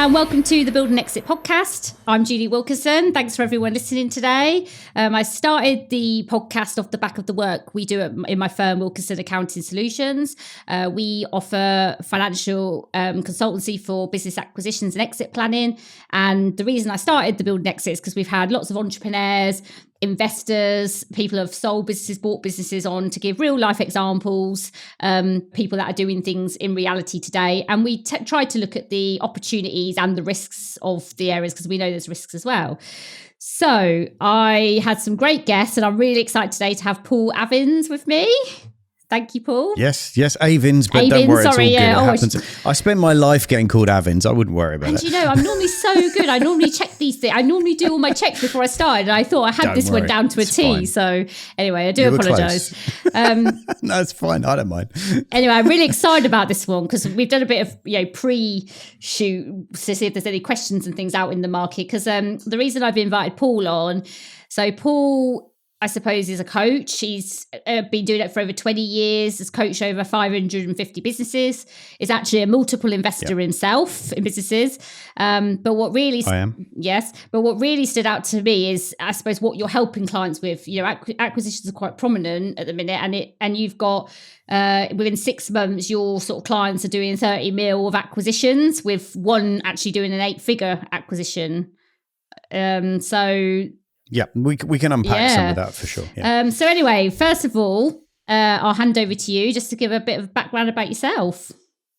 and welcome to the Build and Exit podcast. I'm Julie Wilkinson. Thanks for everyone listening today. I started the podcast off the back of the work we do in my firm, Wilkinson Accounting Solutions. We offer financial consultancy for business acquisitions and exit planning. And the reason I started the Build and Exit is because we've had lots of entrepreneurs, investors, people have sold businesses, bought businesses on to give real life examples, people that are doing things in reality today. And we tried to look at the opportunities and the risks of the areas because we know there's risks as well. So I had some great guests and I'm really excited today to have Paul Avins with me. Thank you, Paul. Yes, Avins, but don't worry, it's all good. It happens. I spend my life getting called Avins. I wouldn't worry about it. And you know, I'm normally so good. I normally check these things. I normally do all my checks before I started. And I thought I had this one down to a T. Fine. So anyway, I do apologise. No, it's fine. I don't mind. Anyway, I'm really excited about this one because we've done a bit of pre-shoot to see if there's any questions and things out in the market. Because the reason I've invited Paul on, so Paul, I suppose, is a coach. He's been doing it for over 20 years, has coached over 550 businesses, is actually a multiple investor himself in businesses. But what really, I am. Yes. But what really stood out to me is, I suppose, what you're helping clients with. You know, acquisitions are quite prominent at the minute, and you've got within 6 months, your sort of clients are doing 30 mil of acquisitions, with one actually doing an 8-figure acquisition. Yeah, we can unpack some of that for sure. Yeah. So anyway, first of all, I'll hand over to you just to give a bit of background about yourself.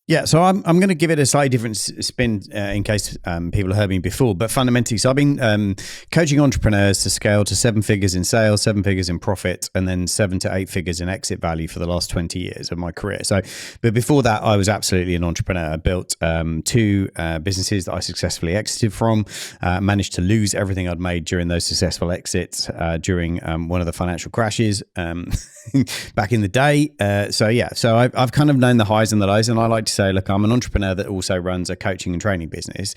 Yeah, so I'm going to give it a slightly different spin in case people have heard me before. But fundamentally, so I've been coaching entrepreneurs to scale to 7 figures in sales, 7 figures in profit, and then 7 to 8 figures in exit value for the last 20 years of my career. So, but before that, I was absolutely an entrepreneur. I built 2 businesses that I successfully exited from, managed to lose everything I'd made during those successful exits during one of the financial crashes back in the day. So I've kind of known the highs and the lows, and I like to say, look, I'm an entrepreneur that also runs a coaching and training business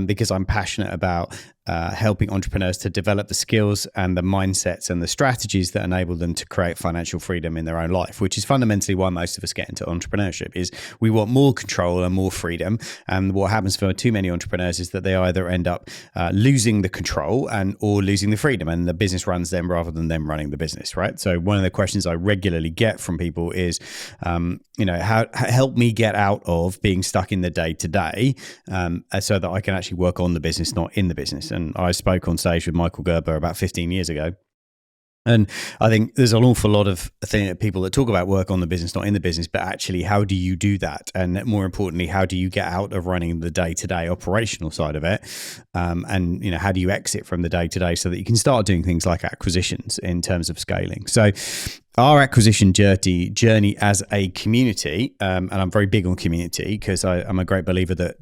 because I'm passionate about helping entrepreneurs to develop the skills and the mindsets and the strategies that enable them to create financial freedom in their own life, which is fundamentally why most of us get into entrepreneurship. Is we want more control and more freedom. And what happens for too many entrepreneurs is that they either end up losing the control or losing the freedom, and the business runs them rather than them running the business, right? So one of the questions I regularly get from people is, help me get out of being stuck in the day-to-day so that I can actually work on the business, not in the business. And I spoke on stage with Michael Gerber about 15 years ago. And I think there's an awful lot of people that talk about work on the business, not in the business, but actually, how do you do that? And more importantly, how do you get out of running the day-to-day operational side of it? And, how do you exit from the day-to-day so that you can start doing things like acquisitions in terms of scaling? So our acquisition journey as a community, and I'm very big on community because I'm a great believer that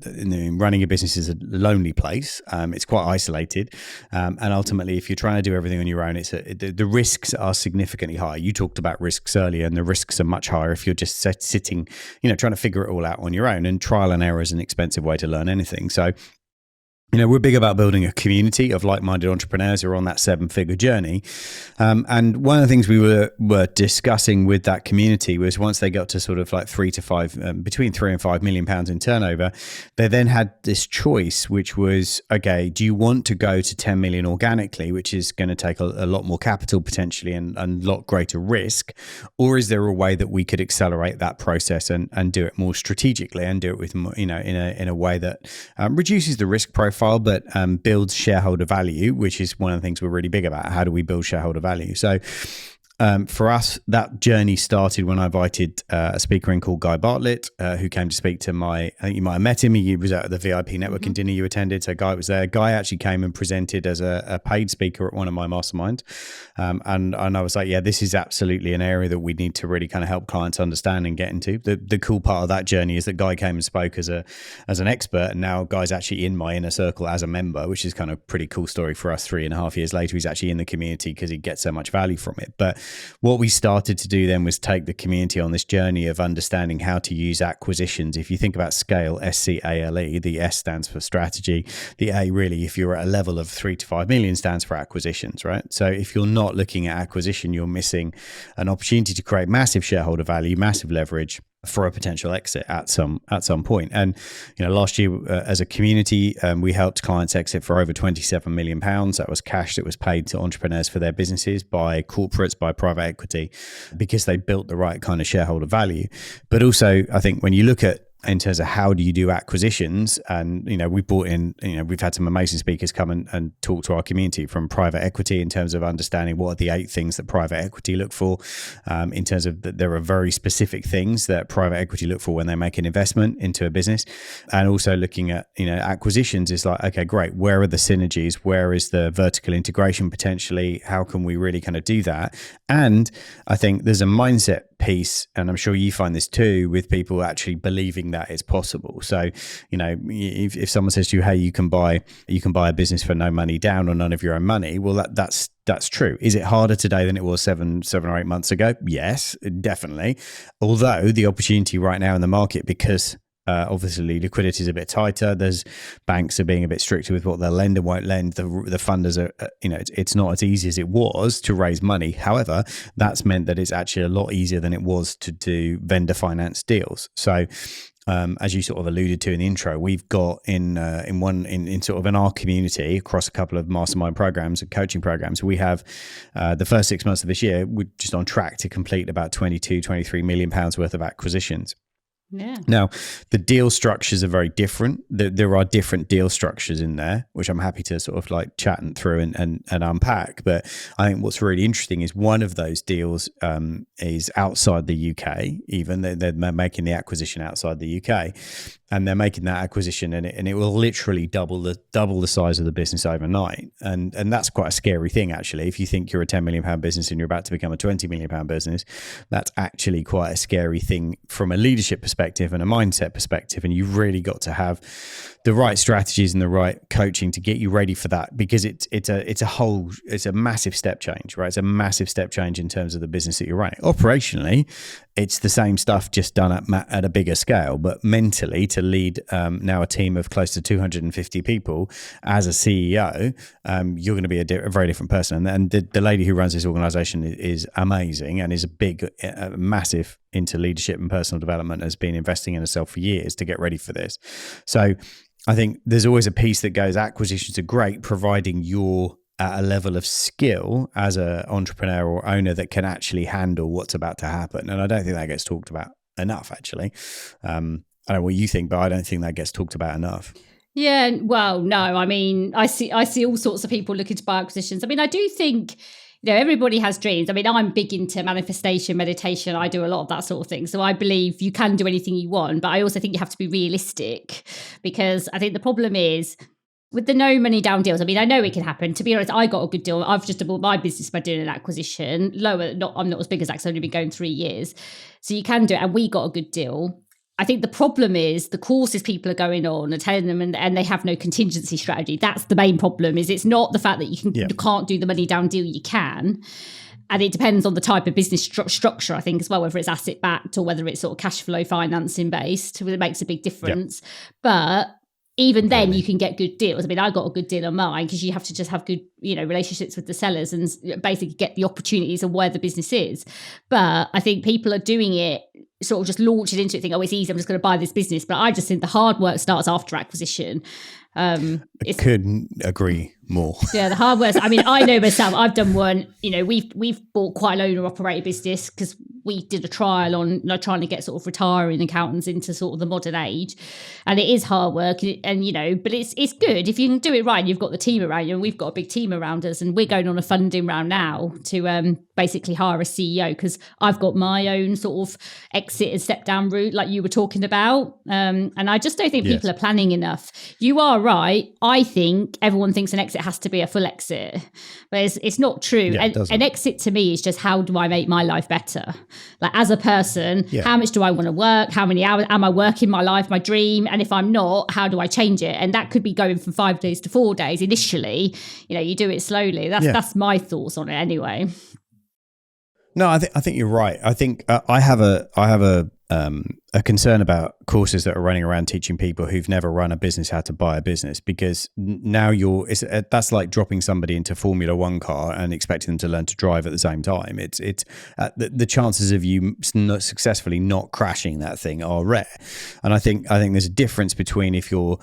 running a business is a lonely place. It's quite isolated. And ultimately, if you're trying to do everything on your own, the risks are significantly higher. You talked about risks earlier, and the risks are much higher if you're just sitting, trying to figure it all out on your own. And trial and error is an expensive way to learn anything. So, we're big about building a community of like-minded entrepreneurs who are on that 7-figure journey. And one of the things we were discussing with that community was once they got to sort of like between 3 and 5 million pounds in turnover, they then had this choice, which was, okay, do you want to go to 10 million organically, which is going to take a lot more capital potentially and a lot greater risk? Or is there a way that we could accelerate that process and do it more strategically and do it with more, in a way that reduces the risk profile, but builds shareholder value, which is one of the things we're really big about. How do we build shareholder value? So for us, that journey started when I invited a speaker in called Guy Bartlett, who came to speak to I think you might have met him. He was at the VIP networking dinner you attended. So Guy was there. Guy actually came and presented as a paid speaker at one of my masterminds. And I was like, yeah, this is absolutely an area that we need to really kind of help clients understand and get into. The cool part of that journey is that Guy came and spoke as an expert, and now Guy's actually in my inner circle as a member, which is kind of a pretty cool story for us. 3.5 years later, he's actually in the community because he gets so much value from it. But what we started to do then was take the community on this journey of understanding how to use acquisitions. If you think about scale, SCALE, the S stands for strategy. The A, really, if you're at a level of 3 to 5 million, stands for acquisitions, right? So if you're not looking at acquisition, you're missing an opportunity to create massive shareholder value, massive leverage, for a potential exit at some point. And last year as a community, we helped clients exit for over £27 million. That was cash that was paid to entrepreneurs for their businesses by corporates, by private equity, because they built the right kind of shareholder value. But also, I think when you look at in terms of how do you do acquisitions, and we brought in, we've had some amazing speakers come and talk to our community from private equity in terms of understanding what are the 8 things that private equity look for, in terms of that there are very specific things that private equity look for when they make an investment into a business. And also looking at acquisitions is like, okay, great, where are the synergies, where is the vertical integration potentially, how can we really kind of do that? And I think there's a mindset piece, and I'm sure you find this too, with people actually believing that it's possible. So, if someone says to you, hey, you can buy a business for no money down or none of your own money, well, that's true. Is it harder today than it was 7 or 8 months ago? Yes, definitely. Although the opportunity right now in the market, because obviously liquidity is a bit tighter, there's banks are being a bit stricter with what they'll lend and won't lend, the funders are it's not as easy as it was to raise money. However, that's meant that it's actually a lot easier than it was to do vendor finance deals. So as you sort of alluded to in the intro, we've got in sort of in our community across a couple of mastermind programs and coaching programs, we have the first 6 months of this year, we're just on track to complete about 22-23 million pounds worth of acquisitions. Yeah. Now, the deal structures are very different. There are different deal structures in there, which I'm happy to sort of like chat through and unpack. But I think what's really interesting is one of those deals is outside the UK. Even they're making the acquisition outside the UK, and they're making that acquisition, and it will literally double the size of the business overnight. And that's quite a scary thing, actually. If you think you're a £10 million business and you're about to become a £20 million business, that's actually quite a scary thing from a leadership perspective and a mindset perspective. And you've really got to have the right strategies and the right coaching to get you ready for that, because it's a massive step change, right? It's a massive step change in terms of the business that you're running. Operationally, it's the same stuff, just done at a bigger scale, but mentally to lead now a team of close to 250 people as a CEO, you're going to be a very different person. And the lady who runs this organization is amazing and is massive into leadership and personal development, has been investing in herself for years to get ready for this. So I think there's always a piece that goes, acquisitions are great, providing you're at a level of skill as an entrepreneur or owner that can actually handle what's about to happen. And I don't think that gets talked about enough, actually. I don't know what you think, but I don't think that gets talked about enough. Yeah, well, no, I mean, I see all sorts of people looking to buy acquisitions. I mean, I do think, everybody has dreams. I mean, I'm big into manifestation, meditation. I do a lot of that sort of thing. So I believe you can do anything you want, but I also think you have to be realistic, because I think the problem is with the no money down deals. I mean, I know it can happen. To be honest, I got a good deal. I've just bought my business by doing an acquisition. I'm not as big as that, because I've only been going 3 years. So you can do it. And we got a good deal. I think the problem is the courses people are going on and telling them, and they have no contingency strategy. That's the main problem. Is it's not the fact that you can't do the money down deal. You can. And it depends on the type of business structure, I think, as well, whether it's asset backed or whether it's sort of cash flow financing based. It makes a big difference. Yep. But even then you can get good deals. I mean, I got a good deal on mine, because you have to just have good, relationships with the sellers and basically get the opportunities of where the business is. But I think people are doing it, sort of just launching into it, think, oh, it's easy, I'm just going to buy this business. But I just think the hard work starts after acquisition. I couldn't agree more. Yeah, the hard work. I mean, I know myself, I've done one, we've bought quite an owner operated business, because we did a trial on trying to get sort of retiring accountants into sort of the modern age. And it is hard work, and but it's good if you can do it right and you've got the team around you. And we've got a big team around us, and we're going on a funding round now to basically hire a CEO, because I've got my own sort of exit and step down route like you were talking about. And I just don't think people are planning enough. You are right. I think everyone thinks an exit has to be a full exit, but it's not true. Yeah, an exit to me is just, how do I make my life better? Like, as a person, how much do I want to work? How many hours am I working my life, my dream? And if I'm not, how do I change it? And that could be going from 5 days to 4 days initially. You do it slowly. That's my thoughts on it anyway. No, I think you're right. I think I have a concern about courses that are running around teaching people who've never run a business how to buy a business, because now that's like dropping somebody into Formula One car and expecting them to learn to drive at the same time. It's the chances of you not successfully not crashing that thing are rare, and I think there's a difference between if you're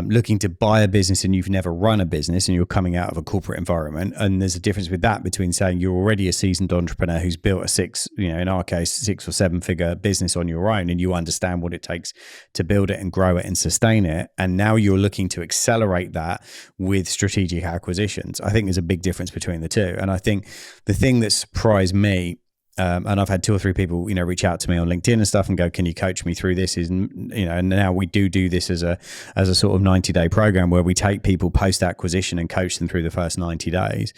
looking to buy a business and you've never run a business and you're coming out of a corporate environment. And there's a difference with that between saying you're already a seasoned entrepreneur who's built in our case, 6 or 7 figure business on your own, and you understand what it takes to build it and grow it and sustain it. And now you're looking to accelerate that with strategic acquisitions. I think there's a big difference between the two. And I think the thing that surprised me, and I've had 2 or 3 people, reach out to me on LinkedIn and stuff and go, "Can you coach me through this?" And now we do this as a sort of 90-day program where we take people post acquisition and coach them through the first 90 days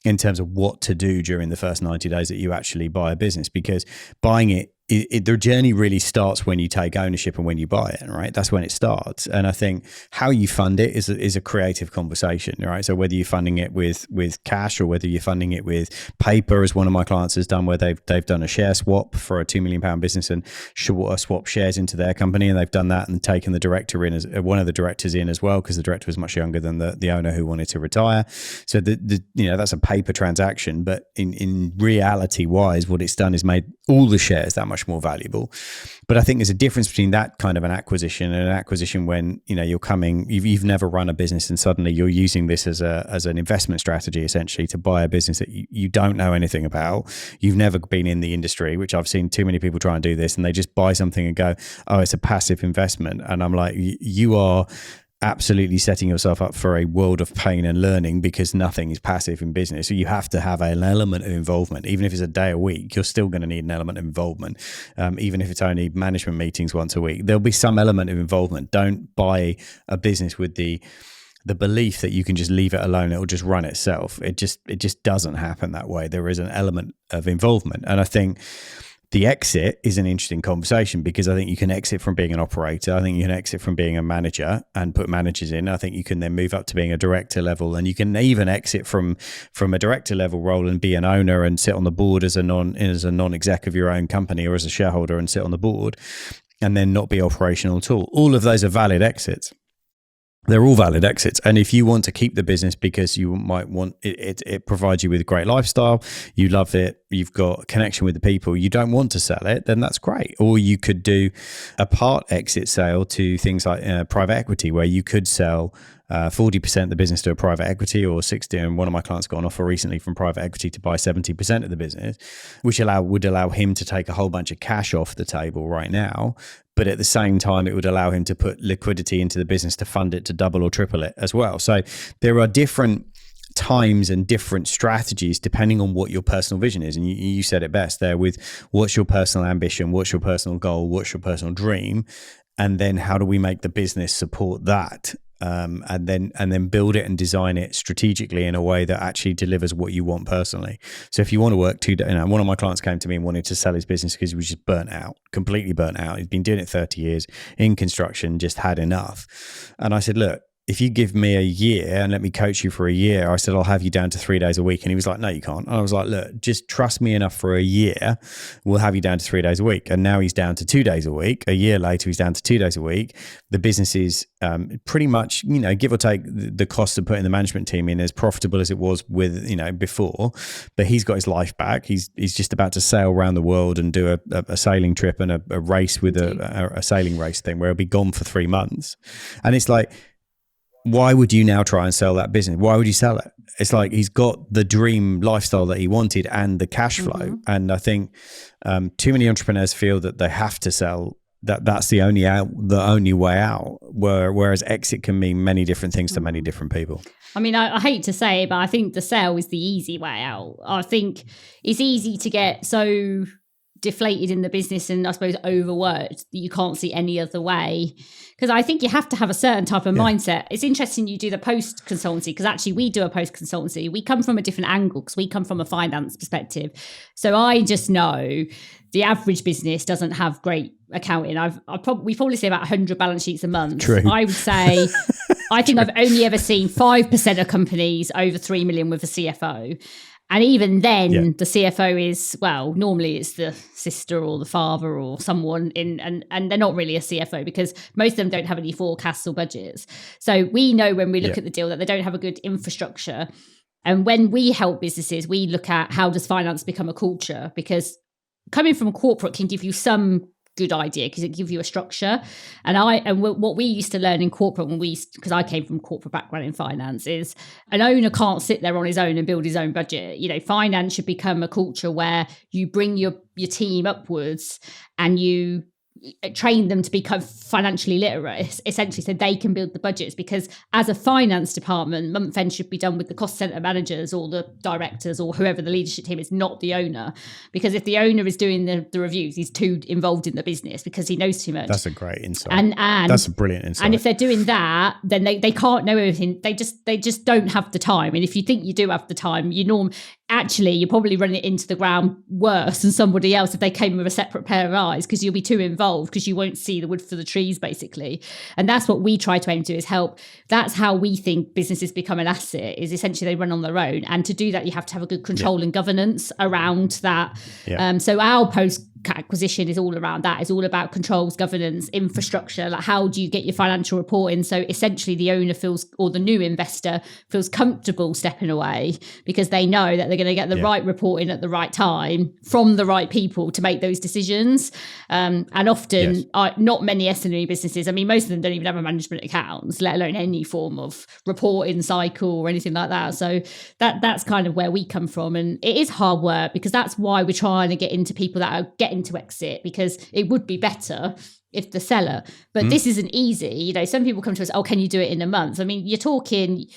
in terms of what to do during the first 90 days that you actually buy a business, because buying it, the journey really starts when you take ownership and when you buy it, right? That's when it starts. And I think how you fund it is a creative conversation, right? So whether you're funding it with cash or whether you're funding it with paper, as one of my clients has done, where they've done a share swap for a £2 million business and swap shares into their company, and they've done that and taken the director in as one of the directors in as well, because the director was much younger than the owner who wanted to retire. So that's a paper transaction, but in reality wise, what it's done is made all the shares that much more valuable. But I think there's a difference between that kind of an acquisition and an acquisition when you've never run a business and suddenly you're using this as an investment strategy, essentially, to buy a business that you don't know anything about. You've never been in the industry, which I've seen too many people try and do this, and they just buy something and go, "Oh, it's a passive investment." And I'm like, you are absolutely setting yourself up for a world of pain and learning, because nothing is passive in business. So you have to have an element of involvement. Even if it's a day a week, you're still going to need an element of involvement. Even if it's only management meetings once a week, there'll be some element of involvement. Don't buy a business with the belief that you can just leave it alone, it'll just run itself. It just doesn't happen that way. There is an element of involvement. And I think the exit is an interesting conversation, because I think you can exit from being an operator. I think you can exit from being a manager and put managers in. I think you can then move up to being a director level, and you can even exit from a director level role and be an owner and sit on the board as a non-exec of your own company, or as a shareholder and sit on the board, and then not be operational at all. All of those are valid exits. They're all valid exits. And if you want to keep the business because you might want it provides you with a great lifestyle, you love it, you've got a connection with the people, you don't want to sell it, then that's great. Or you could do a part exit sale to things like private equity, where you could sell 40% of the business to a private equity, or 60%. And one of my clients got an offer recently from private equity to buy 70% of the business, which would allow him to take a whole bunch of cash off the table right now. But at the same time, it would allow him to put liquidity into the business to fund it to double or triple it as well. So there are different times and different strategies depending on what your personal vision is. And you said it best there with what's your personal ambition, what's your personal goal, what's your personal dream, and then how do we make the business support that? And then build it and design it strategically in a way that actually delivers what you want personally. So if you want to work 2 days, one of my clients came to me and wanted to sell his business because he was just burnt out, completely burnt out. He'd been doing it 30 years in construction, just had enough. And I said, look, if you give me a year and let me coach you for a year, I said, I'll have you down to 3 days a week. And he was like, no, you can't. And I was like, look, just trust me enough for a year. We'll have you down to 3 days a week. And now he's down to 2 days a week. A year later, he's down to 2 days a week. The business is pretty much, give or take the cost of putting the management team in, as profitable as it was with, before, but he's got his life back. He's just about to sail around the world and do a sailing trip and a race with a sailing race thing where he'll be gone for 3 months. And it's like, why would you now try and sell that business? Why would you sell it? It's like he's got the dream lifestyle that he wanted and the cash flow. Mm-hmm. And I think too many entrepreneurs feel that they have to sell, that's the only way out. Whereas exit can mean many different things to many different people. I mean, I hate to say it, but I think the sale is the easy way out. I think it's easy to get so deflated in the business and I suppose overworked that you can't see any other way. Because I think you have to have a certain type of mindset. It's interesting you do the post consultancy, because actually we do a post consultancy. We come from a different angle because we come from a finance perspective. So I just know the average business doesn't have great accounting. We probably see about 100 balance sheets a month. True. I would say, I think I've only ever seen 5% of companies over 3 million with a CFO. And even then, the CFO is, well, normally it's the sister or the father or someone and they're not really a CFO because most of them don't have any forecasts or budgets. So we know when we look at the deal that they don't have a good infrastructure. And when we help businesses, we look at how does finance become a culture, because coming from corporate can give you some good idea because it gives you a structure. And what we used to learn in corporate because I came from corporate background in finance, is an owner can't sit there on his own and build his own budget. Finance should become a culture where you bring your team upwards and you train them to become financially literate, essentially, so they can build the budgets. Because as a finance department, month end should be done with the cost center managers or the directors or whoever the leadership team is, not the owner. Because if the owner is doing the reviews, he's too involved in the business because he knows too much. That's a great insight. And that's a brilliant insight. And if they're doing that, then they can't know everything. They just don't have the time. And if you think you do have the time, actually, you're probably running it into the ground worse than somebody else if they came with a separate pair of eyes, because you'll be too involved because you won't see the wood for the trees, basically. And that's what we try to aim to, is help. That's how we think businesses become an asset, is essentially they run on their own. And to do that, you have to have a good control and governance around that. So our post-acquisition is all around that. It's all about controls, governance, infrastructure. Like, how do you get your financial reporting? So essentially the owner feels, or the new investor feels comfortable stepping away because they know that they're going to get the right reporting at the right time from the right people to make those decisions. And often not many SME businesses, I mean, most of them don't even have a management accounts, let alone any form of reporting cycle or anything like that. So that's kind of where we come from. And it is hard work, because that's why we're trying to get into people that are getting to exit, because it would be better if the seller, but this isn't easy. Some people come to us, oh, can you do it in a month? I mean, you're talking,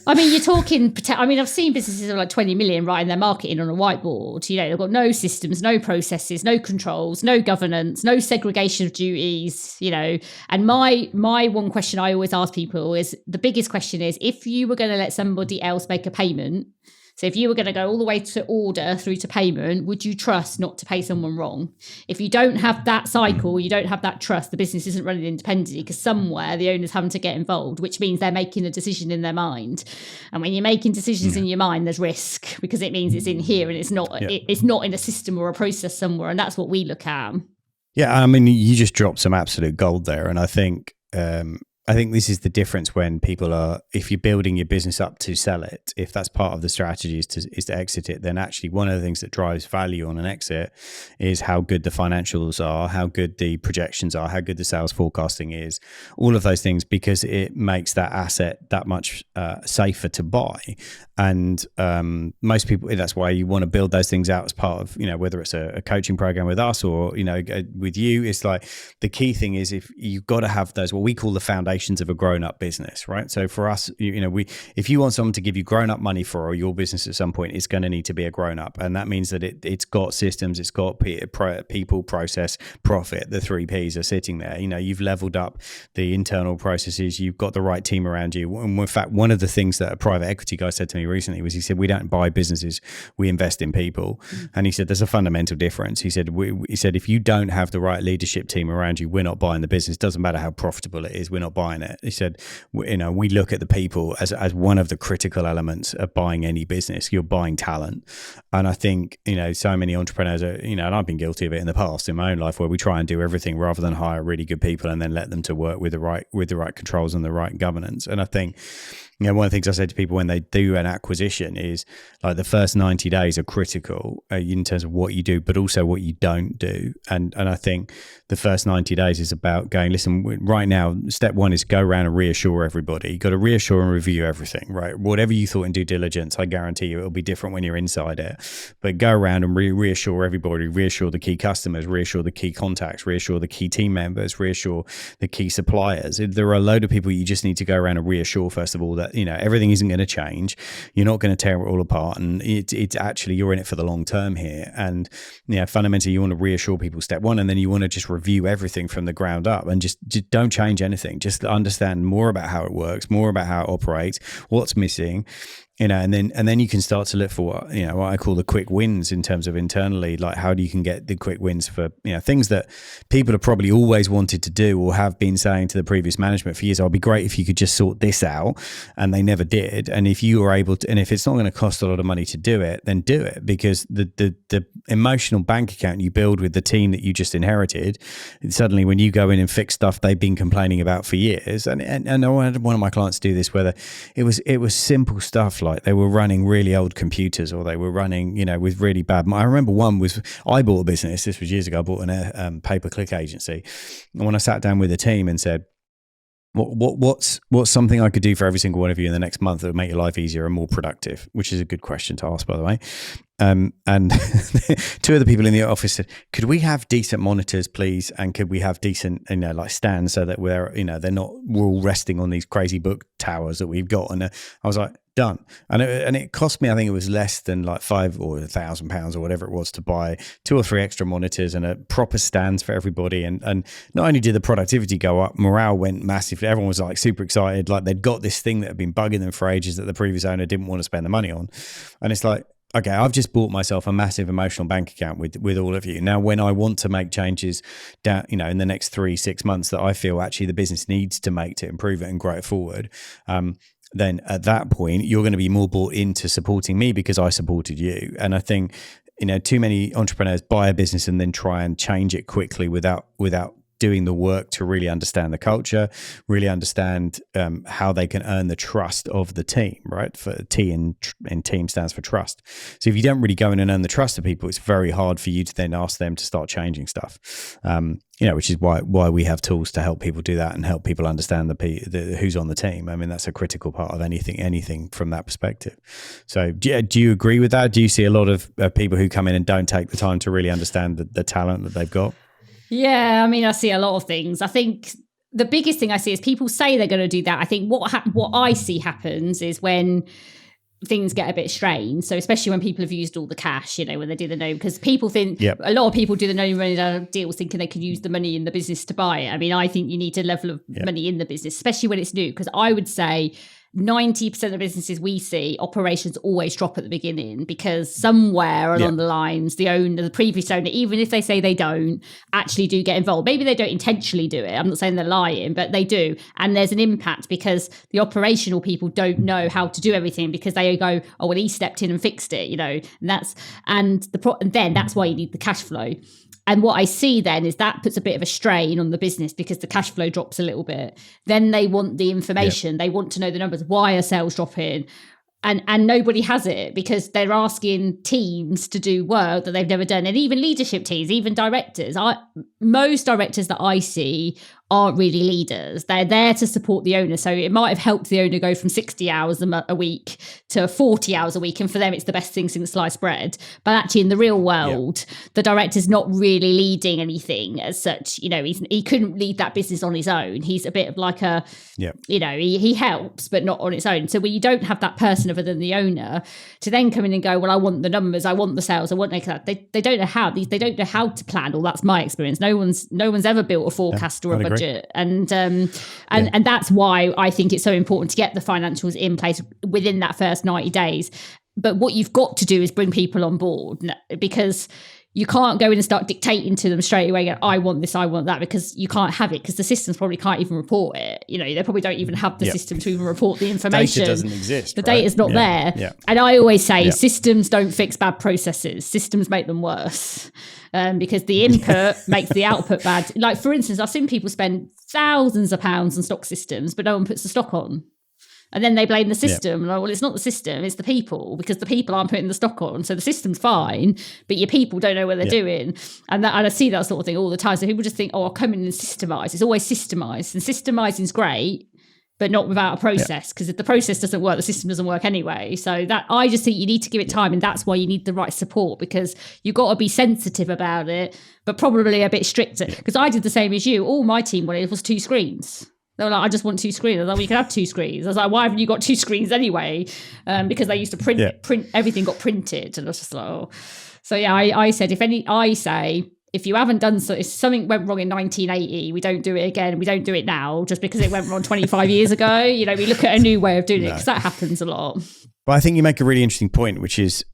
I've seen businesses of like 20 million writing their marketing on a whiteboard. They've got no systems, no processes, no controls, no governance, no segregation of duties, And my one question I always ask people is, the biggest question is, if you were going to let somebody else make a payment, so if you were going to go all the way to order through to payment, would you trust not to pay someone wrong? If you don't have that cycle, you don't have that trust, the business isn't running independently, because somewhere the owner's having to get involved, which means they're making a decision in their mind. And when you're making decisions in your mind, there's risk, because it means it's in here and it's not in a system or a process somewhere. And that's what we look at. Yeah, I mean, you just dropped some absolute gold there. And I think this is the difference when people are, if you're building your business up to sell it, if that's part of the strategy is to exit it, then actually one of the things that drives value on an exit is how good the financials are, how good the projections are, how good the sales forecasting is, all of those things, because it makes that asset that much safer to buy. And most people, that's why you want to build those things out as part of, whether it's a coaching program with us or, with you. It's like, the key thing is, if you've got to have those, what we call the foundations of a grown-up business, right? So for us, if you want someone to give you grown-up money for your business at some point, it's going to need to be a grown-up. And that means that it's got systems, it's got people, process, profit. The 3 Ps are sitting there. You've leveled up the internal processes, you've got the right team around you. And in fact, one of the things that a private equity guy said to me recently was, he said, we don't buy businesses, we invest in people. And he said, there's a fundamental difference. He said, if you don't have the right leadership team around you, we're not buying the business. Doesn't matter how profitable it is, we're not buying it. He said, we look at the people as one of the critical elements of buying any business. You're buying talent. And I think, so many entrepreneurs are, and I've been guilty of it in the past in my own life, where we try and do everything rather than hire really good people and then let them to work with the right controls and the right governance. And I think, one of the things I say to people when they do an acquisition is, like, the first 90 days are critical in terms of what you do, but also what you don't do. And I think the first 90 days is about going, listen, right now, step one is go around and reassure everybody. You've got to reassure and review everything, right? Whatever you thought in due diligence, I guarantee you it'll be different when you're inside it. But go around and reassure everybody, reassure the key customers, reassure the key contacts, reassure the key team members, reassure the key suppliers. There are a load of people you just need to go around and reassure, first of all, that everything isn't going to change. You're not going to tear it all apart, and it's actually, you're in it for the long term here. And fundamentally, you want to reassure people, step one, and then you want to just review everything from the ground up and just don't change anything. Just understand more about how it works, more about how it operates, what's missing, and then you can start to look for what I call the quick wins in terms of internally, like how do you can get the quick wins for things that people have probably always wanted to do or have been saying to the previous management for years. It'd be great if you could just sort this out, and they never did. And if you were able to, and if it's not going to cost a lot of money to do it, then do it, because the emotional bank account you build with the team that you just inherited, suddenly when you go in and fix stuff they've been complaining about for years, and I had one of my clients do this, where it was simple stuff like they were running really old computers, or they were running, with really bad. I remember one was, I bought a business, this was years ago, I bought a pay-per-click agency. And when I sat down with the team and said, what's something I could do for every single one of you in the next month that would make your life easier and more productive, which is a good question to ask, by the way. And two of the people in the office said, could we have decent monitors, please? And could we have decent, like stands, so that we're all resting on these crazy book towers that we've got. And I was like, done. And it cost me, I think it was less than like £500 or £1,000 or whatever it was to buy 2 or 3 extra monitors and a proper stands for everybody. And not only did the productivity go up, morale went massively. Everyone was like super excited. Like they'd got this thing that had been bugging them for ages that the previous owner didn't want to spend the money on. And it's like, okay, I've just bought myself a massive emotional bank account with all of you. Now, when I want to make changes down, in the next 3-6 months that I feel actually the business needs to make to improve it and grow it forward, then at that point, you're going to be more bought into supporting me because I supported you. And I think, too many entrepreneurs buy a business and then try and change it quickly without doing the work to really understand the culture, really understand how they can earn the trust of the team, right? For T in team stands for trust. So if you don't really go in and earn the trust of people, it's very hard for you to then ask them to start changing stuff. Which is why we have tools to help people do that and help people understand the who's on the team. I mean, that's a critical part of anything from that perspective. So do you agree with that? Do you see a lot of people who come in and don't take the time to really understand the talent that they've got? Yeah, I mean, I see a lot of things. I think the biggest thing I see is people say they're going to do that. I think what I see happens is when things get a bit strained. So especially when people have used all the cash, when they do the no, because people think, a lot of people do the no money down deals thinking they can use the money in the business to buy it. I mean, I think you need a level of money in the business, especially when it's new, because I would say 90% of businesses we see, operations always drop at the beginning, because somewhere along the lines, the previous owner, even if they say they don't, actually do get involved. Maybe they don't intentionally do it. I'm not saying they're lying, but they do. And there's an impact because the operational people don't know how to do everything, because they go, oh, well, he stepped in and fixed it, and then that's why you need the cash flow. And what I see then is that puts a bit of a strain on the business because the cash flow drops a little bit. Then they want the information. They want to know the numbers. Why are sales dropping? And nobody has it because they're asking teams to do work that they've never done. And even leadership teams, even directors. Most directors that I see aren't really leaders. They're there to support the owner. So it might have helped the owner go from 60 hours a week to 40 hours a week. And for them, it's the best thing since sliced bread. But actually in the real world, the director's not really leading anything as such. He couldn't lead that business on his own. He's a bit of like he helps, but not on its own. So when you don't have that person other than the owner to then come in and go, well, I want the numbers, I want the sales, I want that. They don't know how. They don't know how to plan. Well, that's my experience. No one's ever built a forecast or a budget. And that's why I think it's so important to get the financials in place within that first 90 days. But what you've got to do is bring people on board, because you can't go in and start dictating to them straight away, go, I want this, I want that, because you can't have it, because the systems probably can't even report it. They probably don't even have the system to even report the information. Data doesn't exist. The data's not there. Yeah. And I always say systems don't fix bad processes. Systems make them worse. Because the input makes the output bad. Like, for instance, I've seen people spend thousands of pounds on stock systems, but no one puts the stock on. And then they blame the system. Like, well, it's not the system, it's the people, because the people aren't putting the stock on. So the system's fine, but your people don't know what they're doing. And I see that sort of thing all the time. So people just think, oh, I'll come in and systemize. It's always systemized. And systemizing is great, but not without a process, because if the process doesn't work, the system doesn't work anyway. So that, I just think you need to give it time, and that's why you need the right support, because you've got to be sensitive about it, but probably a bit stricter. Because I did the same as you. All my team wanted was 2 screens. They were like, I just want 2 screens. I was like, well, you can have 2 screens. I was like, why haven't you got 2 screens anyway? Because they used to print, everything got printed. And I was just like, oh. So yeah, I said, if you haven't done so, if something went wrong in 1980, we don't do it again. We don't do it now just because it went wrong 25 years ago. We look at a new way of doing it, because that happens a lot. But I think you make a really interesting point, which is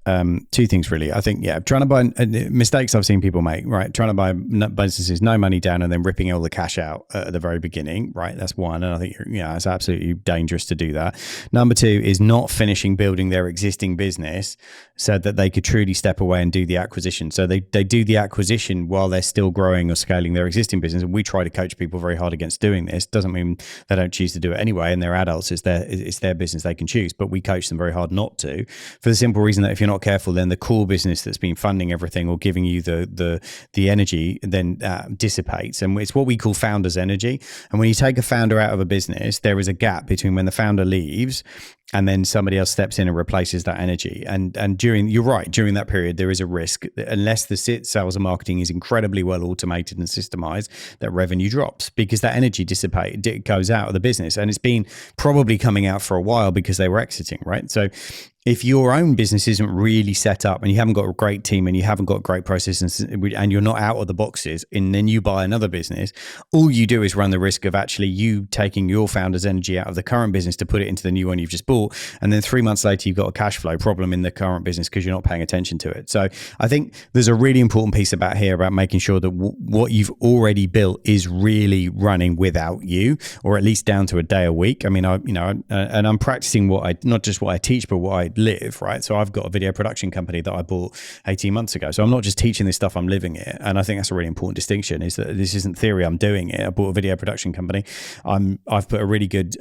two things really. I think, trying to buy mistakes I've seen people make, right? Trying to buy businesses, no money down and then ripping all the cash out at the very beginning, right? That's one. And I think, it's absolutely dangerous to do that. Number two is not finishing building their existing business so that they could truly step away and do the acquisition. So they do the acquisition while they're still growing or scaling their existing business. And we try to coach people very hard against doing this. Doesn't mean they don't choose to do it anyway. And they're adults. It's their business. They can choose, but we coach them very hard not to, for the simple reason that if you're not careful, then the core business that's been funding everything or giving you the energy then dissipates. And it's what we call founder's energy. And when you take a founder out of a business, there is a gap between when the founder leaves and then somebody else steps in and replaces that energy. And during that period, there is a risk that unless the sales and marketing is incredibly well automated and systemized, that revenue drops because that energy goes out of the business. And it's been probably coming out for a while because they were exiting, right? So if your own business isn't really set up and you haven't got a great team and you haven't got great processes and you're not out of the boxes and then you buy another business, all you do is run the risk of actually you taking your founder's energy out of the current business to put it into the new one you've just bought. And then 3 months later, you've got a cash flow problem in the current business because you're not paying attention to it. So I think there's a really important piece about making sure that what you've already built is really running without you, or at least down to a day a week. I mean, and I'm practicing not just what I teach, but what I live, right? So I've got a video production company that I bought 18 months ago. So I'm not just teaching this stuff, I'm living it. And I think that's a really important distinction, is that this isn't theory, I'm doing it. I bought a video production company. I've put a really good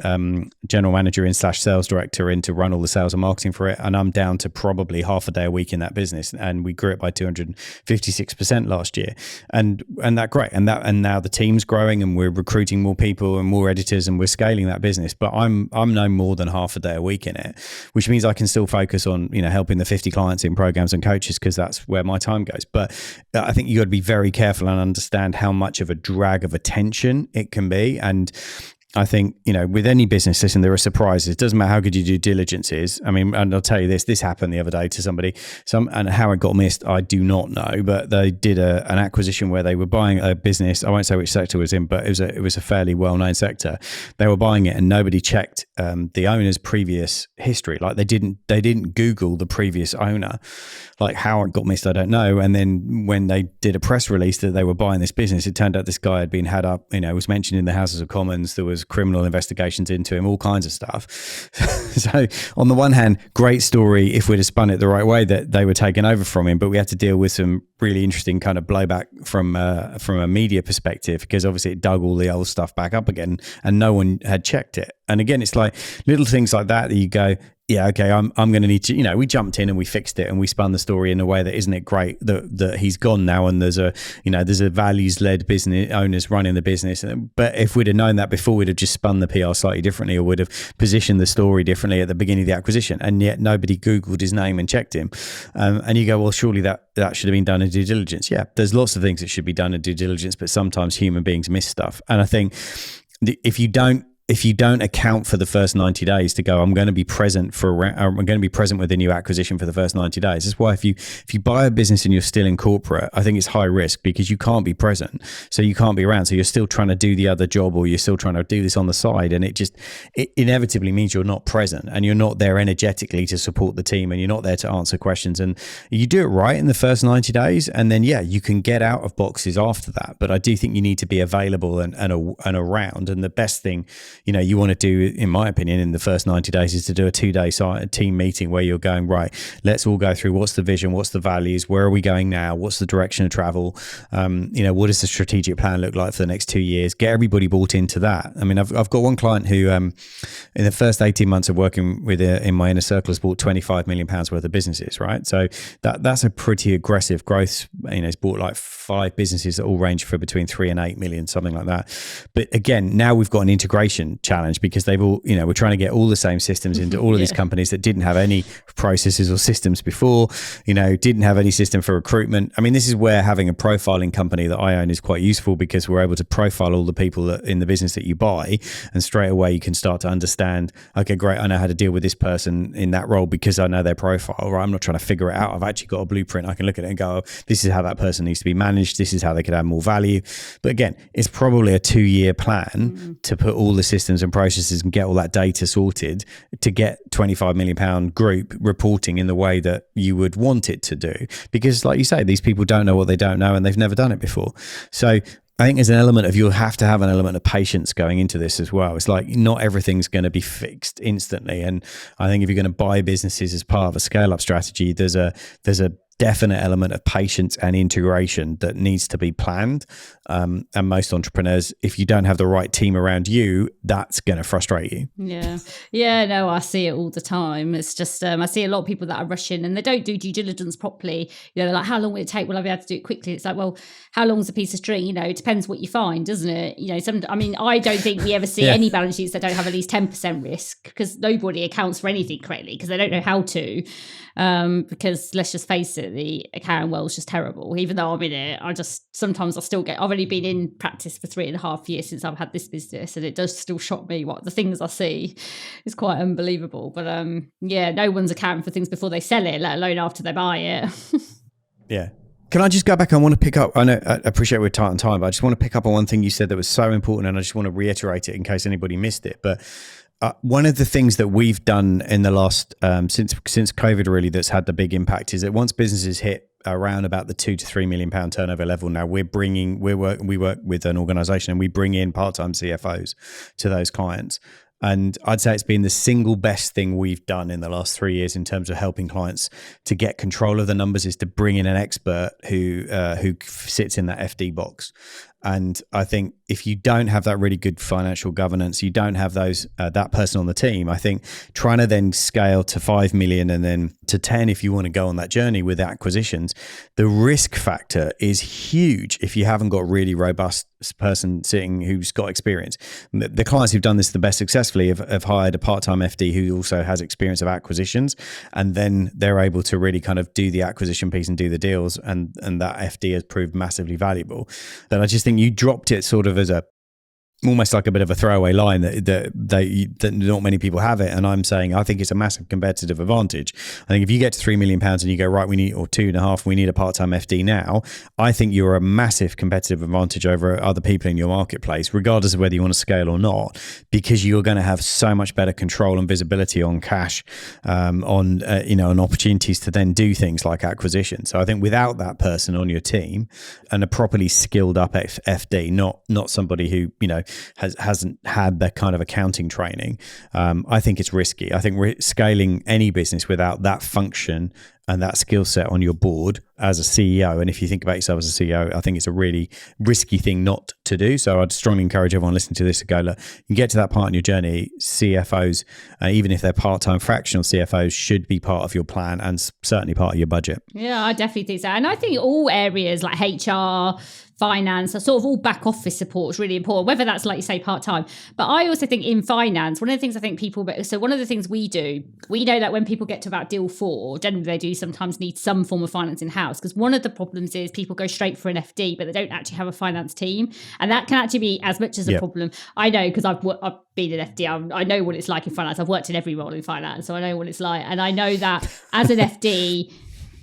general manager in / sales director in to run all the sales and marketing for it. And I'm down to probably half a day a week in that business. And we grew it by 256% last year. And that's great. And now the team's growing and we're recruiting more people and more editors and we're scaling that business. But I'm no more than half a day a week in it, which means I can still focus on helping the 50 clients in programs and coaches because that's where my time goes. But I think you got to be very careful and understand how much of a drag of attention it can be. And I think, with any business, listen, there are surprises. It doesn't matter how good your due diligence is. I mean, and I'll tell you this happened the other day to somebody, and how it got missed, I do not know, but they did an acquisition where they were buying a business. I won't say which sector it was in, but it was a fairly well-known sector. They were buying it and nobody checked the owner's previous history. Like they didn't Google the previous owner. Like how it got missed, I don't know. And then when they did a press release that they were buying this business, it turned out this guy had been had up, was mentioned in the Houses of Commons. There was criminal investigations into him, all kinds of stuff. So on the one hand, great story if we'd have spun it the right way, that they were taken over from him, but we had to deal with some really interesting kind of blowback from a media perspective, because obviously it dug all the old stuff back up again and no one had checked it. And again, it's like little things like that you go, yeah, okay, I'm going to need to, we jumped in and we fixed it and we spun the story in a way that isn't it great that he's gone now and there's a values-led business owners running the business. But if we'd have known that before, we'd have just spun the PR slightly differently, or would have positioned the story differently at the beginning of the acquisition. And yet nobody Googled his name and checked him. And you go, well, surely that should have been done in due diligence. Yeah, there's lots of things that should be done in due diligence, but sometimes human beings miss stuff. And I think if you don't account for the first 90 days to go, I'm going to be present with a new acquisition for the first 90 days. That's why if you buy a business and you're still in corporate, I think it's high risk because you can't be present. So you can't be around. So you're still trying to do the other job, or you're still trying to do this on the side. And it inevitably means you're not present and you're not there energetically to support the team, and you're not there to answer questions. And you do it right in the first 90 days. And then, you can get out of boxes after that. But I do think you need to be available and around. And the best thing, you want to do, in my opinion, in the first 90 days is to do a 2-day team meeting where you're going, right, let's all go through what's the vision, what's the values, where are we going now, what's the direction of travel, what does the strategic plan look like for the next 2 years, get everybody bought into that. I mean, I've got one client who in the first 18 months of working with in my inner circle has bought £25 million worth of businesses, right? So that's a pretty aggressive growth. It's bought like 5 businesses that all range for between 3 and 8 million, something like that. But again, now we've got an integration challenge because they've all, we're trying to get all the same systems into all of these companies that didn't have any processes or systems before, didn't have any system for recruitment. I mean, this is where having a profiling company that I own is quite useful, because we're able to profile all the people that in the business that you buy, and straight away you can start to understand, okay, great, I know how to deal with this person in that role because I know their profile, right? I'm not trying to figure it out. I've actually got a blueprint. I can look at it and go, oh, this is how that person needs to be managed. This is how they could add more value. But again, it's probably a 2-year plan to put all the systems systems and processes and get all that data sorted to get £25 million group reporting in the way that you would want it to do. Because like you say, these people don't know what they don't know and they've never done it before. So I think there's an element of, you'll have to have an element of patience going into this as well. It's like not everything's going to be fixed instantly. And I think if you're going to buy businesses as part of a scale up strategy, there's a definite element of patience and integration that needs to be planned. And most entrepreneurs, if you don't have the right team around you, that's going to frustrate you. Yeah, no, I see it all the time. It's just, I see a lot of people that are rushing and they don't do due diligence properly. They're like, how long will it take? Will I be able to do it quickly? It's like, well, how long's a piece of string? It depends what you find, doesn't it? I don't think we ever see any balance sheets that don't have at least 10% risk, because nobody accounts for anything correctly because they don't know how to. Because let's just face it, the accounting world's just terrible. Even though I'm in it, sometimes I still get, I've only been in practice for 3.5 years since I've had this business, and it does still shock me what the things I see is quite unbelievable. But no one's accounting for things before they sell it, let alone after they buy it. Yeah. Can I just go back? I want to pick up, I know, I appreciate we're tight on time, but I just want to pick up on one thing you said that was so important, and I just want to reiterate it in case anybody missed it. But one of the things that we've done in the last, since COVID really, that's had the big impact is that once businesses hit around about the £2 to £3 million turnover level, now we work with an organization and we bring in part-time CFOs to those clients. And I'd say it's been the single best thing we've done in the last 3 years in terms of helping clients to get control of the numbers, is to bring in an expert who sits in that FD box. And I think if you don't have that really good financial governance, you don't have that person on the team, I think trying to then scale to 5 million and then to 10 if you want to go on that journey with acquisitions, the risk factor is huge if you haven't got a really robust person sitting who's got experience. The clients who've done this the best successfully have hired a part-time FD who also has experience of acquisitions, and then they're able to really kind of do the acquisition piece and do the deals, and that FD has proved massively valuable. But I just think you dropped it sort of as almost like a bit of a throwaway line that not many people have it. And I'm saying, I think it's a massive competitive advantage. I think if you get to £3 million and you go, right, we need, or 2.5, we need a part-time FD now, I think you're a massive competitive advantage over other people in your marketplace, regardless of whether you want to scale or not, because you're going to have so much better control and visibility on cash, on opportunities to then do things like acquisition. So I think without that person on your team and a properly skilled up FD, not somebody who, hasn't had that kind of accounting training, I think it's risky. I think scaling any business without that function and that skill set on your board as a CEO, and if you think about yourself as a CEO, I think it's a really risky thing not to do. So I'd strongly encourage everyone listening to this to go, look, you get to that part in your journey, CFOs, even if they're part-time fractional CFOs, should be part of your plan and certainly part of your budget. Yeah, I definitely think so. And I think all areas like HR, finance, are sort of all back office support is really important, whether that's, like you say, part-time. But I also think in finance, one of the things I think one of the things we do, we know that when people get to about deal 4, generally they do sometimes need some form of finance in-house, because one of the problems is people go straight for an FD, but they don't actually have a finance team. And that can actually be as much as a problem. I know, because I've been an FD, I know what it's like in finance. I've worked in every role in finance, so I know what it's like. And I know that as an FD,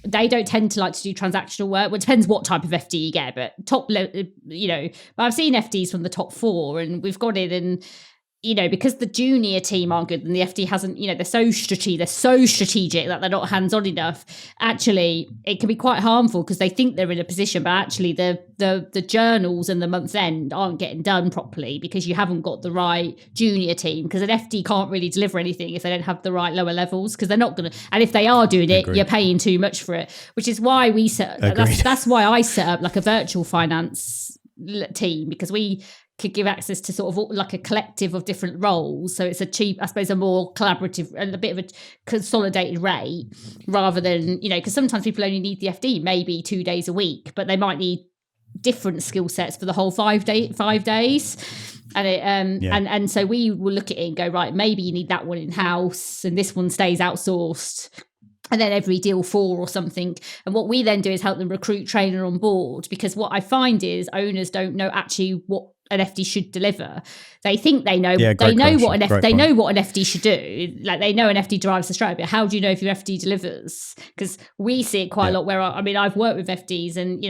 they don't tend to like to do transactional work. Well, it depends what type of FD you get, but but I've seen FDs from the top 4, and we've got it, and because the junior team aren't good and the FD hasn't, they're so strategic that they're not hands-on enough. Actually, it can be quite harmful because they think they're in a position, but actually the journals and the month's end aren't getting done properly because you haven't got the right junior team, because an FD can't really deliver anything if they don't have the right lower levels, because they're not going to, and if they are doing it, Agreed. You're paying too much for it, which is why that's why I set up like a virtual finance team, because we could give access to sort of like a collective of different roles. So it's a more collaborative and a bit of a consolidated rate, rather than, because sometimes people only need the FD maybe 2 days a week, but they might need different skill sets for the whole 5 days. And so we will look at it and go, right, maybe you need that one in-house and this one stays outsourced. And then every deal 4 or something. And what we then do is help them recruit, train on board, because what I find is owners don't know actually what an FD should deliver. They think they know. They know what an FD should do. Like they know an FD drives the strategy. But how do you know if your FD delivers? Because we see it quite a lot. Where I've worked with FDs, and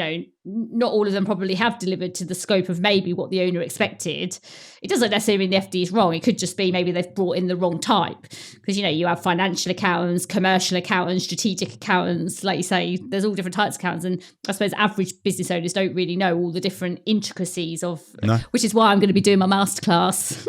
not all of them probably have delivered to the scope of maybe what the owner expected. It doesn't necessarily mean the FD is wrong. It could just be maybe they've brought in the wrong type, because, you have financial accountants, commercial accountants, strategic accountants. Like you say, there's all different types of accountants. And I suppose average business owners don't really know all the different intricacies of, which is why I'm going to be doing my masterclass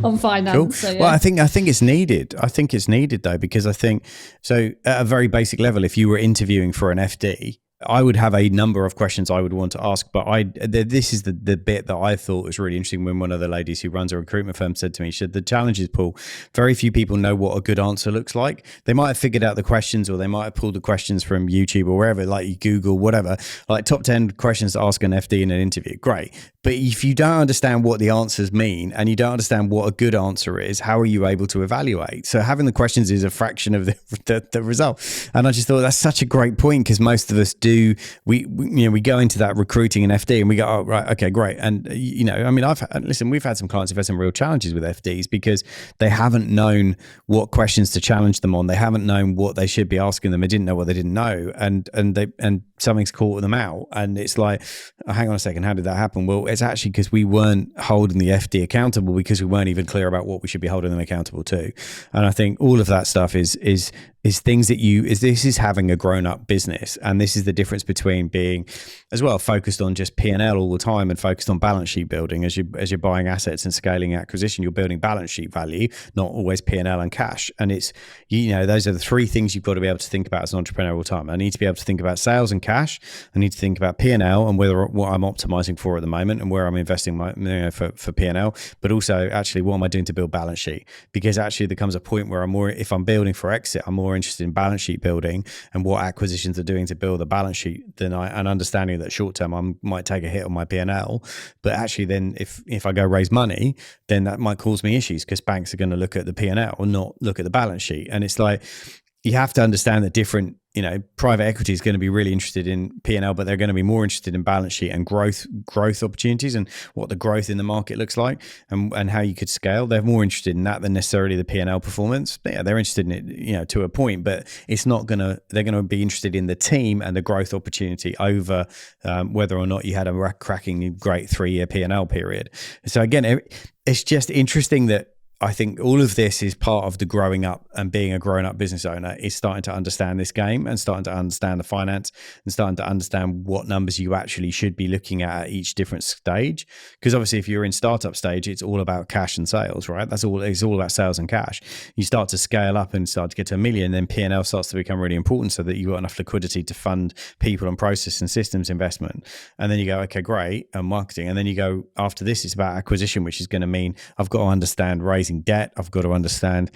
on finance. Cool. So, yeah. Well, I think it's needed. I think it's needed though, because I think, so at a very basic level, if you were interviewing for an FD, I would have a number of questions I would want to ask, but this is the bit that I thought was really interesting when one of the ladies who runs a recruitment firm said to me, she said, the challenge is, Paul, very few people know what a good answer looks like. They might have figured out the questions, or they might have pulled the questions from YouTube or wherever, like Google, whatever, like top 10 questions to ask an FD in an interview. Great. But if you don't understand what the answers mean and you don't understand what a good answer is, how are you able to evaluate? So having the questions is a fraction of the result. And I just thought that's such a great point, because most of us we go into that recruiting an FD and we go, oh, right, okay, great. And, I mean, we've had some clients who've had some real challenges with FDs because they haven't known what questions to challenge them on. They haven't known what they should be asking them. They didn't know what they didn't know. And something's caught them out. And it's like, oh, hang on a second, how did that happen? Well, it's actually because we weren't holding the FD accountable, because we weren't even clear about what we should be holding them accountable to. And I think all of that stuff is things that this is having a grown-up business. And this is the difference between being as well focused on just P&L all the time and focused on balance sheet building. As you're buying assets and scaling acquisition, you're building balance sheet value, not always P&L and cash. And it's, those are the three things you've got to be able to think about as an entrepreneur all the time. I need to be able to think about sales and cash. I need to think about P&L and what I'm optimizing for at the moment and where I'm investing my for P&L, but also actually what am I doing to build balance sheet? Because actually there comes a point where if I'm building for exit, I'm more interested in balance sheet building and what acquisitions are doing to build a balance sheet and understanding that short term I might take a hit on my P&L, but actually then if I go raise money, then that might cause me issues, because banks are going to look at the P&L or not look at the balance sheet. And it's like, you have to understand that different, private equity is going to be really interested in P&L, but they're going to be more interested in balance sheet and growth opportunities and what the growth in the market looks like and how you could scale. They're more interested in that than necessarily the P&L performance. But yeah, they're interested in it, to a point, but they're going to be interested in the team and the growth opportunity over whether or not you had a cracking great 3-year P&L period. So again, it's just interesting that I think all of this is part of the growing up and being a grown up business owner, is starting to understand this game and starting to understand the finance and starting to understand what numbers you actually should be looking at each different stage. Because obviously if you're in startup stage, it's all about cash and sales, right? It's all about sales and cash. You start to scale up and start to get to $1 million, then P&L starts to become really important so that you've got enough liquidity to fund people and process and systems investment. And then you go, okay, great, and marketing. And then you go, after this, it's about acquisition, which is going to mean I've got to understand raising debt. I've got to understand,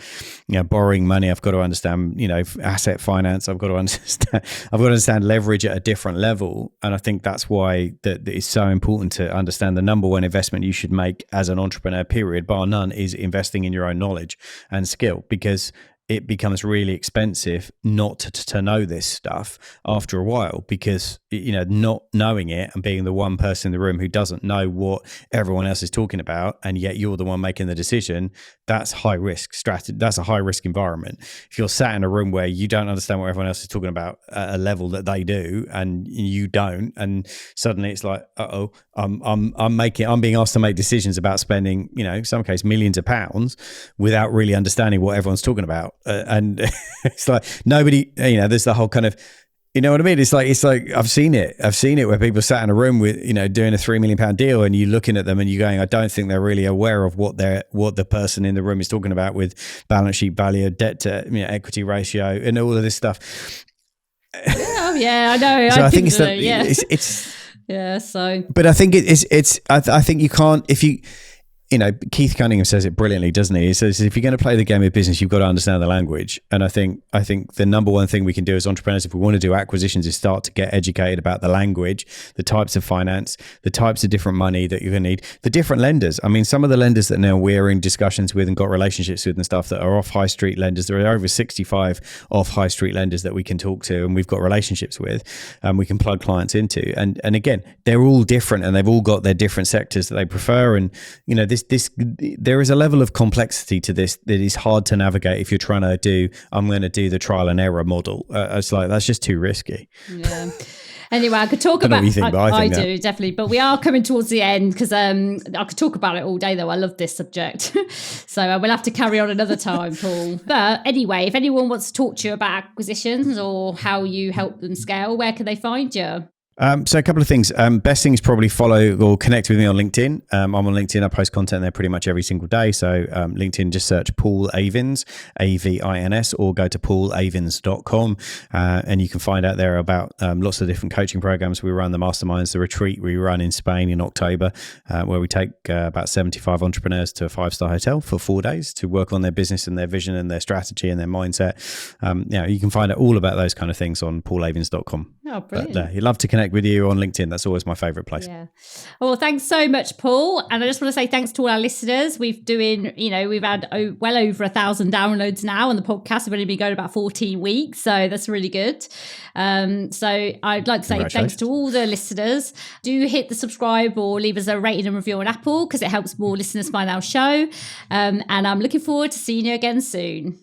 borrowing money. I've got to understand, asset finance. I've got to understand leverage at a different level. And I think that's why that it's so important to understand the number one investment you should make as an entrepreneur, period, bar none, is investing in your own knowledge and skill, because it becomes really expensive not to know this stuff after a while, because, not knowing it and being the one person in the room who doesn't know what everyone else is talking about, and yet you're the one making the decision, that's high risk strategy. That's a high risk environment. If you're sat in a room where you don't understand what everyone else is talking about at a level that they do and you don't, and suddenly it's like, I'm being asked to make decisions about spending, in some case, millions of pounds without really understanding what everyone's talking about. And it's like nobody, there's the whole kind of, you know what I mean? It's like I've seen it where people sat in a room with, doing a £3 million deal, and you're looking at them and you're going, I don't think they're really aware of what the person in the room is talking about with balance sheet value, debt to equity ratio, and all of this stuff. Yeah, I know. So I think it's yeah. So, but I think I think you can't, if you. Keith Cunningham says it brilliantly, doesn't he? He says, if you're going to play the game of business, you've got to understand the language. And I think the number one thing we can do as entrepreneurs, if we want to do acquisitions, is start to get educated about the language, the types of finance, the types of different money that you're going to need, the different lenders. I mean, some of the lenders that now we're in discussions with and got relationships with and stuff that are off high street lenders, there are over 65 off high street lenders that we can talk to and we've got relationships with and we can plug clients into. And again, they're all different and they've all got their different sectors that they prefer. And, there is a level of complexity to this that is hard to navigate if you're trying to I'm going to do the trial and error model. It's like, that's just too risky. Yeah. Anyway, I could talk I don't know about. what you think, but I think do definitely, but we are coming towards the end because I could talk about it all day. Though I love this subject, so we'll have to carry on another time, Paul. But anyway, if anyone wants to talk to you about acquisitions or how you help them scale, where can they find you? So a couple of things. Best thing is probably follow or connect with me on LinkedIn. I'm on LinkedIn. I post content there pretty much every single day. So LinkedIn, just search Paul Avins, Avins, or go to paulavins.com. And you can find out there about lots of different coaching programs. We run the masterminds, the retreat we run in Spain in October, where we take about 75 entrepreneurs to a 5-star hotel for 4 days to work on their business and their vision and their strategy and their mindset. You can find out all about those kind of things on paulavins.com. Oh, brilliant. But you'd love to connect with you on LinkedIn. That's always my favorite place. Yeah. Well, thanks so much, Paul. And I just want to say thanks to all our listeners. We've had well over 1,000 downloads now on the podcast. We've only been going about 14 weeks. So that's really good. So I'd like to say thanks to all the listeners. Do hit the subscribe or leave us a rating and review on Apple because it helps more listeners find our show. And I'm looking forward to seeing you again soon.